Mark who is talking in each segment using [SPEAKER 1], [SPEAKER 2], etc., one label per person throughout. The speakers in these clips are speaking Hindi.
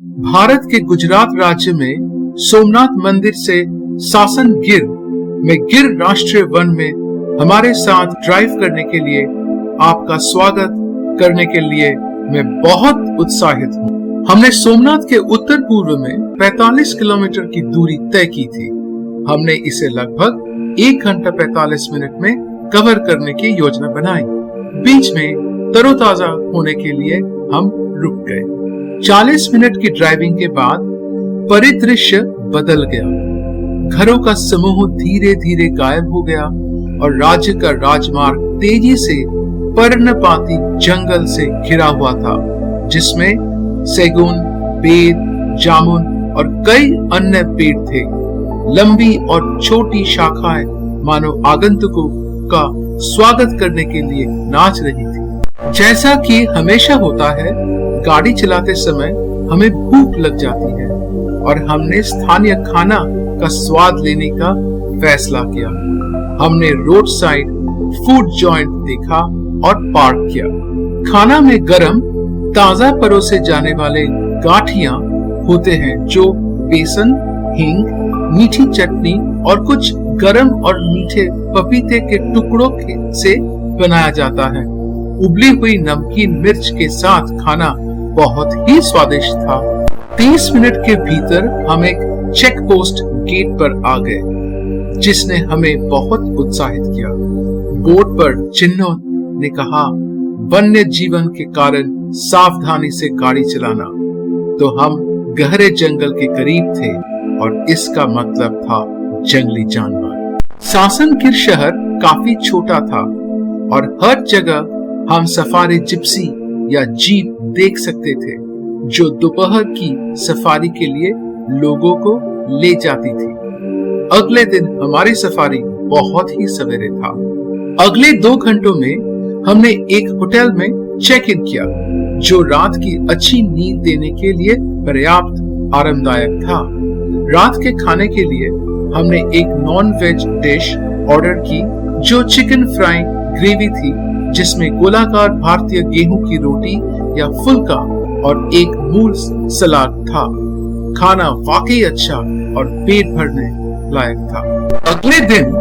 [SPEAKER 1] भारत के गुजरात राज्य में सोमनाथ मंदिर से सासन गिर में गिर राष्ट्रीय वन में हमारे साथ ड्राइव करने के लिए आपका स्वागत करने के लिए मैं बहुत उत्साहित हूँ। हमने सोमनाथ के उत्तर पूर्व में 45 किलोमीटर की दूरी तय की थी। हमने इसे लगभग 1 घंटा 45 मिनट में कवर करने की योजना बनाई। बीच में तरोताजा होने के लिए हम रुक गए। 40 मिनट की ड्राइविंग के बाद परिदृश्य बदल गया। घरों का समूह धीरे धीरे गायब हो गया और राज्य का राजमार्ग तेजी से पर्णपाती जंगल से घिरा हुआ था, जिसमें सेगुन, बेर, जामुन और कई अन्य पेड़ थे। लंबी और छोटी शाखाएं मानो आगंतुकों का स्वागत करने के लिए नाच रही थी। जैसा कि हमेशा होता है, गाड़ी चलाते समय हमें भूख लग जाती है और हमने स्थानीय खाना का स्वाद लेने का फैसला किया। हमने रोड साइड फूड जॉइंट देखा और पार्क किया। खाना में गरम ताजा परोसे जाने वाले गाठियां होते हैं जो बेसन, हींग, मीठी चटनी और कुछ गरम और मीठे पपीते के टुकड़ों से बनाया जाता है। उबली हुई नमकीन मिर्च के साथ खाना बहुत ही स्वादिष्ट था। 30 मिनट के भीतर हम एक चेक पोस्ट गेट पर आ गए, जिसने हमें बहुत उत्साहित किया। बोर्ड पर चिन्हों ने कहा, वन्य जीवन के कारण सावधानी से गाड़ी चलाना। तो हम गहरे जंगल के करीब थे और इसका मतलब था जंगली जानवर। सासन गिर शहर काफी छोटा था और हर जगह हम सफारी जिप्सी या जीप देख सकते थे, जो दोपहर की सफारी के लिए लोगों को ले जाती थी। अगले दिन हमारी सफारी बहुत ही सवेरे था। अगले 2 घंटों में हमने एक होटल में चेक इन किया, जो रात की अच्छी नींद देने के लिए पर्याप्त आरामदायक था। रात के खाने के लिए हमने एक नॉन वेज डिश ऑर्डर की, जो चिकन फ्राई ग्रेवी थी, जिसमें गोलाकार भारतीय गेहूं की रोटी या फुल्का और एक मूल सलाद था। खाना वाकई अच्छा और पेट भरने लायक था। अगले दिन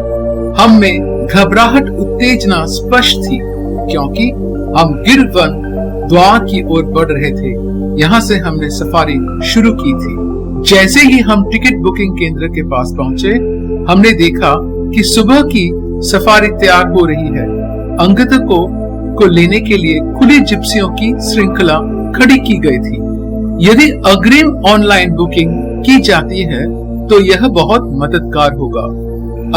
[SPEAKER 1] हम में घबराहट उत्तेजना स्पष्ट थी, क्योंकि हम गिर वन द्वार की ओर बढ़ रहे थे। यहाँ से हमने सफारी शुरू की थी। जैसे ही हम टिकट बुकिंग केंद्र के पास पहुंचे, हमने देखा कि सुबह की सफारी तैयार हो रही है। अंगतकों को लेने के लिए खुली जिप्सियों की श्रृंखला खड़ी की गई थी। यदि अग्रिम ऑनलाइन बुकिंग की जाती है तो यह बहुत मददगार होगा।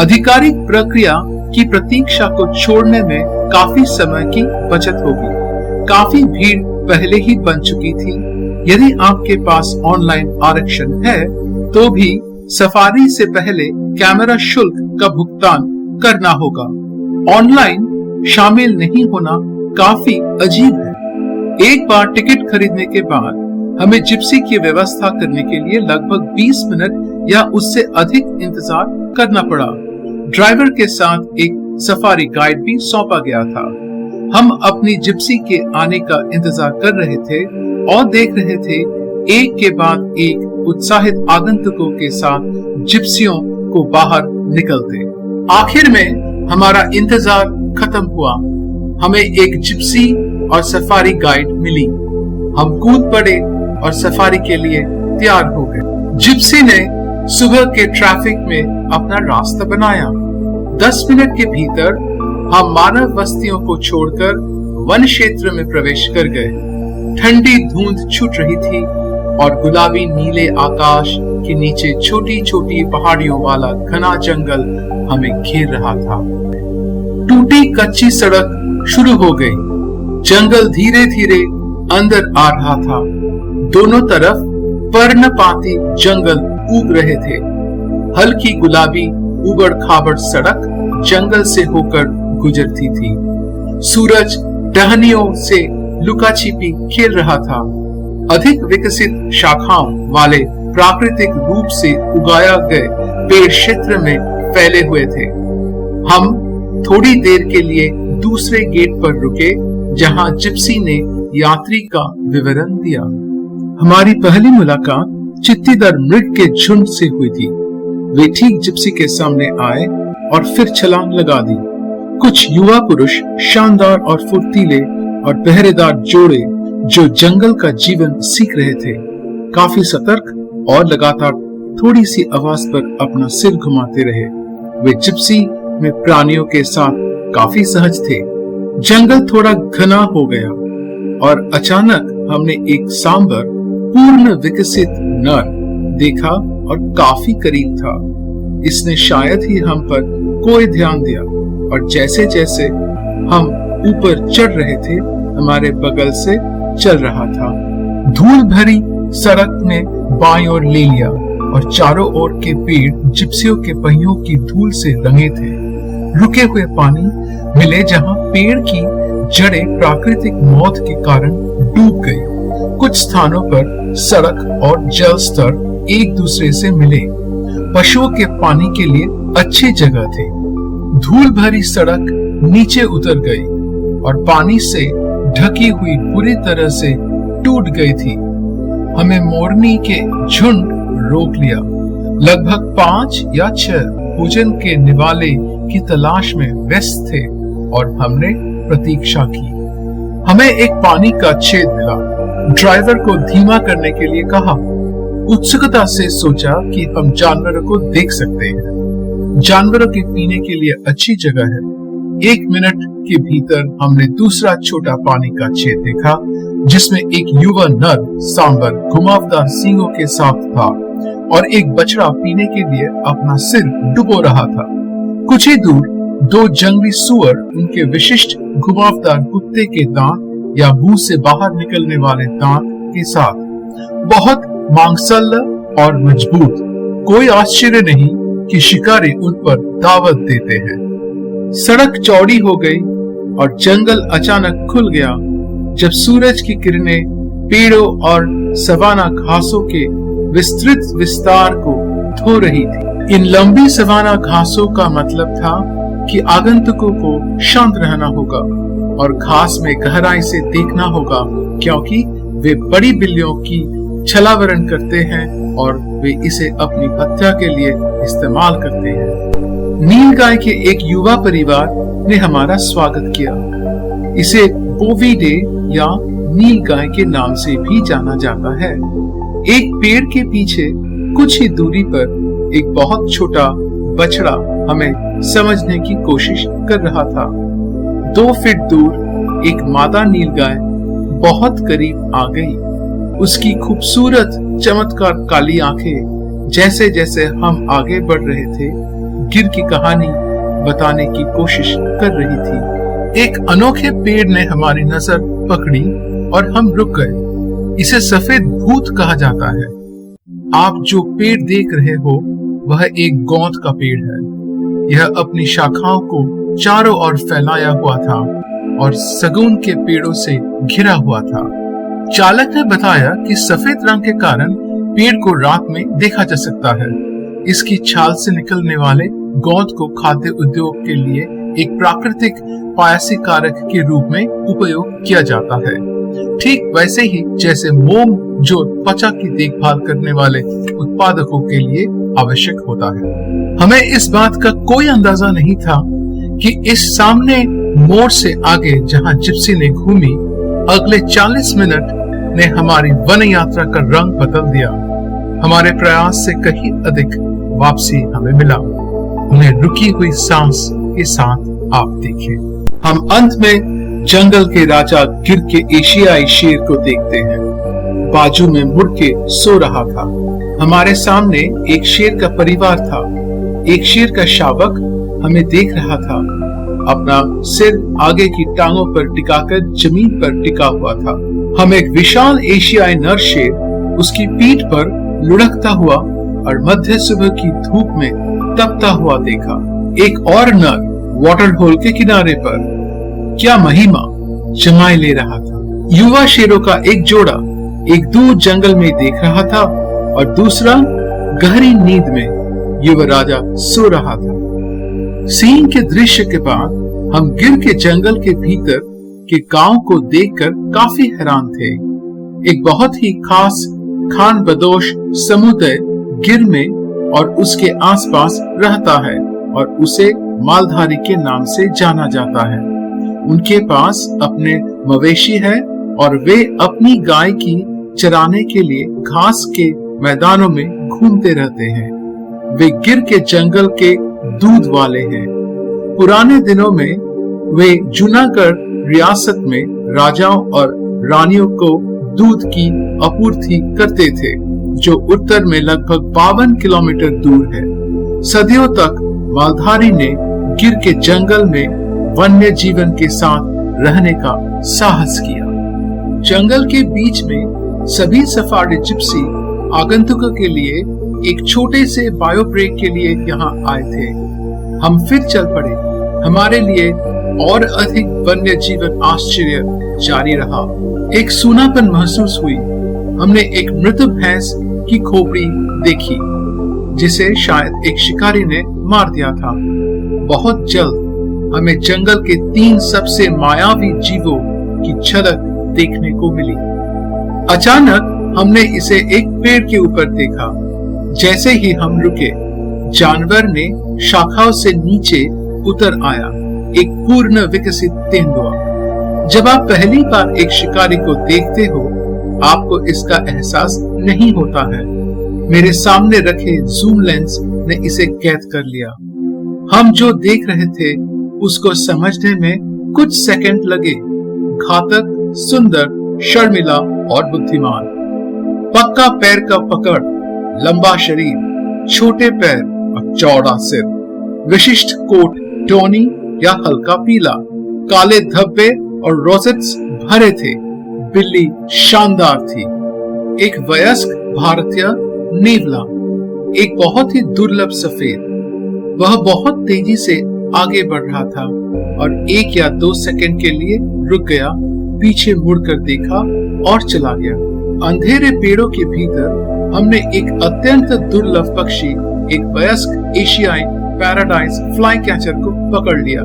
[SPEAKER 1] आधिकारिक प्रक्रिया की प्रतीक्षा को छोड़ने में काफी समय की बचत होगी। काफी भीड़ पहले ही बन चुकी थी। यदि आपके पास ऑनलाइन आरक्षण है तो भी सफारी से पहले कैमरा शुल्क का भुगतान करना होगा। ऑनलाइन शामिल नहीं होना काफी अजीब है। एक बार टिकट खरीदने के बाद हमें जिप्सी की व्यवस्था करने के लिए लगभग 20 मिनट या उससे अधिक इंतजार करना पड़ा। ड्राइवर के साथ एक सफारी गाइड भी सौंपा गया था। हम अपनी जिप्सी के आने का इंतजार कर रहे थे और देख रहे थे एक के बाद एक उत्साहित आगंतुकों के साथ जिप्सियों को बाहर निकलते। आखिर में हमारा इंतजार खत्म हुआ। हमें एक जिप्सी और सफारी गाइड मिली। हम कूद पड़े और सफारी के लिए तैयार हो गए। जिप्सी ने सुबह के ट्रैफिक में अपना रास्ता बनाया। 10 मिनट के भीतर हम मानव बस्तियों को छोड़कर वन क्षेत्र में प्रवेश कर गए। ठंडी धुंध छूट रही थी और गुलाबी नीले आकाश के नीचे छोटी छोटी पहाड़ियों वाला घना जंगल हमें घेर रहा था। टूटी कच्ची सड़क शुरू हो गई। जंगल धीरे धीरे अंदर आ रहा था। दोनों तरफ पर्णपाती जंगल उग रहे थे। हल्की गुलाबी उबड़ खाबड़ सड़क जंगल से होकर गुजरती थी। सूरज टहनियों से लुका छिपी खेल रहा था। अधिक विकसित शाखाओं वाले प्राकृतिक रूप से उगाया गए पेड़ क्षेत्र में फैले हुए थे। हम थोड़ी देर के लिए दूसरे गेट पर रुके, जहां जिप्सी ने यात्री का विवरण दिया। हमारी पहली मुलाकात चित्तीदार मृग के झुंड से हुई थी। वे ठीक जिप्सी के सामने आए और फिर छलांग लगा दी। कुछ युवा पुरुष शानदार और फुर्तीले और पहरेदार जोड़े जो जंगल का जीवन सीख रहे थे, काफी सतर्क और लगातार थोड़ी सी आवाज पर अपना सिर घुमाते रहे। वे जिप्सी में प्राणियों के साथ काफी सहज थे। जंगल थोड़ा घना हो गया और अचानक हमने एक सांबर पूर्ण विकसित नर देखा और काफी करीब था। इसने शायद ही हम पर कोई ध्यान दिया और जैसे जैसे हम ऊपर चढ़ रहे थे हमारे बगल से चल रहा था। धूल भरी सड़क ने बाईं ओर ले लिया और चारों ओर के पेड़ जिप्सियों के पहियों की धूल से रंगे थे। रुके हुए पानी मिले जहां पेड़ की जड़ें प्राकृतिक मौत के कारण डूब गई। कुछ स्थानों पर सड़क और जल स्तर एक दूसरे से मिले। पशुओं के पानी के लिए अच्छी जगह थी। धूल भरी सड़क नीचे उतर गई और पानी से ढकी हुई पूरी तरह से टूट गई थी। हमें मोरनी के झुंड रोक लिया। लगभग 5 या 6 भोजन के निवाले की तलाश में व्यस्त थे और हमने प्रतीक्षा की। हमें एक पानी का छेद मिला। ड्राइवर को धीमा करने के लिए कहा। उत्सुकता से सोचा कि हम जानवरों को देख सकते हैं। जानवरों के पीने के लिए अच्छी जगह है। 1 मिनट के भीतर हमने दूसरा छोटा पानी का छेद देखा जिसमें एक युवा नर सांबर घुमावदार सींगों के साथ था और एक बछड़ा पीने के लिए अपना सिर डुबो रहा था। कुछ ही दूर 2 जंगली सुअर उनके विशिष्ट घुमावदार कुत्ते के दांत या मुंह से बाहर निकलने वाले दांत के साथ, बहुत मांसल और मजबूत। कोई आश्चर्य नहीं कि शिकारी उन पर दावत देते हैं। सड़क चौड़ी हो गई और जंगल अचानक खुल गया जब सूरज की किरणें पेड़ों और सवाना घासों के विस्तृत विस्तार को धो रही थी। इन लंबी सवाना घासों का मतलब था कि आगंतुकों को शांत रहना होगा और घास में गहराई से देखना होगा क्योंकि वे बड़ी बिल्लियों की छलावरण करते हैं और वे इसे अपनी हत्या के लिए इस्तेमाल करते हैं। नीलगाय के एक युवा परिवार ने हमारा स्वागत किया। इसे बोविडे या नीलगाय के नाम से भी जाना जाता है। एक पेड़ के पीछे कुछ ही दूरी पर एक बहुत छोटा बछड़ा हमें समझने की कोशिश कर रहा था। 2 फीट दूर एक मादा नीलगाय बहुत करीब आ गई। उसकी खूबसूरत चमत्कार काली आंखें जैसे जैसे हम आगे बढ़ रहे थे गिर की कहानी बताने की कोशिश कर रही थी। एक अनोखे पेड़ ने हमारी नजर पकड़ी और हम रुक गए। इसे सफेद भूत कहा जाता है। आप जो पेड़ देख रहे हो वह एक गोंद का पेड़ है। यह अपनी शाखाओं को चारों ओर फैलाया हुआ था और सगुन के पेड़ों से घिरा हुआ था। चालक ने बताया कि सफेद रंग के कारण पेड़ को रात में देखा जा सकता है। इसकी छाल से निकलने वाले गोंद को खाद्य उद्योग के लिए एक प्राकृतिक पायासी कारक के रूप में उपयोग किया जाता है, ठीक वैसे ही जैसे मोम जो त्वचा की देखभाल करने वाले उत्पादकों के लिए आवश्यक होता है। हमें इस बात का कोई अंदाजा नहीं था कि इस सामने मोड़ से आगे जहां जिप्सी ने घूमी, अगले 40 मिनट ने हमारी वन यात्रा का रंग बदल दिया। हमारे प्रयास से कहीं अधिक वापसी हमें मिला। उन्हें रुकी हुई सांस के साथ आप देखें। हम अंत में जंगल के राजा गिर के एशियाई शेर को देखते हैं। बाजू में मुड़ के सो रहा था। हमारे सामने एक शेर का परिवार था। एक शेर का शावक हमें देख रहा था। अपना सिर आगे की टांगों पर टिकाकर जमीन पर टिका हुआ था। हम एक विशाल एशियाई नर शेर उसकी पीठ पर लुढ़कता हुआ और मध्य सुबह की धूप में तपता हुआ देखा। एक और नर वाटर होल के किनारे पर क्या महिमा जमाए ले रहा था। युवा शेरों का एक जोड़ा एक दूर जंगल में देख रहा था और दूसरा गहरी नींद में युवा राजा सो रहा था। सीन के दृश्य के बाद हम गिर के जंगल के भीतर के गांव को देखकर काफी हैरान थे। एक बहुत ही खास खान बदोश समुदाय गिर में और उसके आसपास रहता है और उसे मालधारी के नाम से जाना जाता है। उनके पास अपने मवेशी है और वे अपनी गाय की चराने के लिए घास के मैदानों में घूमते रहते हैं। वे गिर के जंगल के दूध वाले हैं। पुराने दिनों में वे जूनागढ़ रियासत में राजाओं और रानियों को दूध की आपूर्ति करते थे, जो उत्तर में लगभग 52 किलोमीटर दूर है। सदियों तक मालधारी ने गिर के जंगल में वन्य जीवन के साथ रहने का साहस किया। जंगल के बीच में सभी सफारी जिप्सी आगंतुकों के लिए एक छोटे से बायो ब्रेक के लिए यहाँ आए थे। हम फिर चल पड़े। हमारे लिए और अधिक वन्य जीवन आश्चर्य जारी रहा। एक सूनापन महसूस हुई। हमने एक मृत भैंस की खोपड़ी देखी, जिसे शायद एक शिकारी ने मार दिया था। बहुत जल्द हमें जंगल के 3 सबसे मायावी जीवों की झलक देखने को मिली। अचानक हमने इसे एक पेड़ के ऊपर देखा। जैसे ही हम रुके, जानवर ने शाखाओं से नीचे उतर आया, एक पूर्ण विकसित तेंदुआ। जब आप पहली बार एक शिकारी को देखते हो, आपको इसका एहसास नहीं होता है। मेरे सामने रखे जूम लेंस ने इसे कैद कर लिया। हम जो देख रहे थे उसको समझने में कुछ सेकंड लगे। घातक, सुंदर, शर्मिला और बुद्धिमान। पक्का पैर का पकड़, लंबा शरीर, छोटे पैर और चौड़ा सिर। विशिष्ट कोट टोनी या हल्का पीला, काले धब्बे और रोसेट्स भरे थे। बिल्ली शानदार थी। एक वयस्क भारतीय नेवला, एक बहुत ही दुर्लभ सफेद। वह बहुत तेजी से आगे बढ़ रहा था और 1 या 2 सेकंड के लिए रुक गया, पीछे मुड़कर देखा और चला गया। अंधेरे पेड़ों के भीतर हमने एक अत्यंत दुर्लभ पक्षी, एक वयस्क एशियाई पैराडाइज फ्लाई कैचर को पकड़ लिया।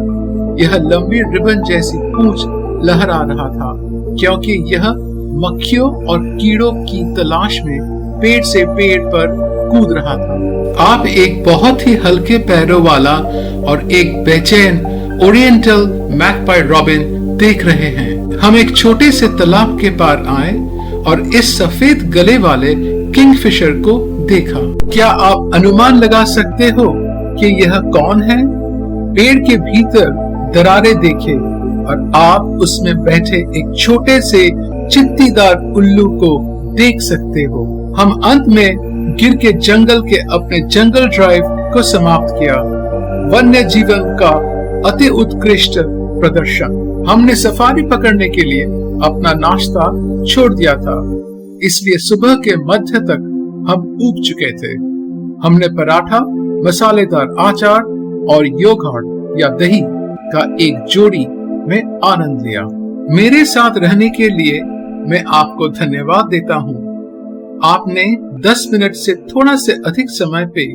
[SPEAKER 1] यह लंबी रिबन जैसी पूंछ लहरा रहा था, क्योंकि यह मक्खियों और कीड़ों की तलाश में पेड़ से पेड़ पर कूद रहा था। आप एक बहुत ही हल्के पैरों वाला और एक बेचैन ओरिएंटल मैगपाई रॉबिन देख रहे हैं। हम एक छोटे से तालाब के पार आए और इस सफेद गले वाले किंगफिशर को देखा। क्या आप अनुमान लगा सकते हो कि यह कौन है? पेड़ के भीतर दरारें देखे और आप उसमें बैठे एक छोटे से चित्तीदार उल्लू को देख सकते हो। हम अंत में गिर के जंगल के अपने जंगल ड्राइव को समाप्त किया। वन्य जीवन का अति उत्कृष्ट प्रदर्शन। हमने सफारी पकड़ने के लिए अपना नाश्ता छोड़ दिया था, इसलिए सुबह के मध्य तक हम ऊब चुके थे। हमने पराठा, मसालेदार अचार और योगर्ट या दही का एक जोड़ी में आनंद लिया। मेरे साथ रहने के लिए मैं आपको धन्यवाद देता हूँ। आपने 10 मिनट से थोड़ा से अधिक समय पे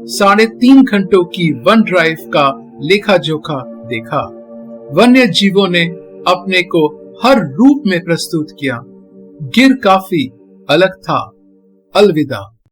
[SPEAKER 1] 3.5 घंटों की वन ड्राइव का लेखा जोखा देखा। वन्य जीवों ने अपने को हर रूप में प्रस्तुत किया। गिर काफी अलग था। अलविदा।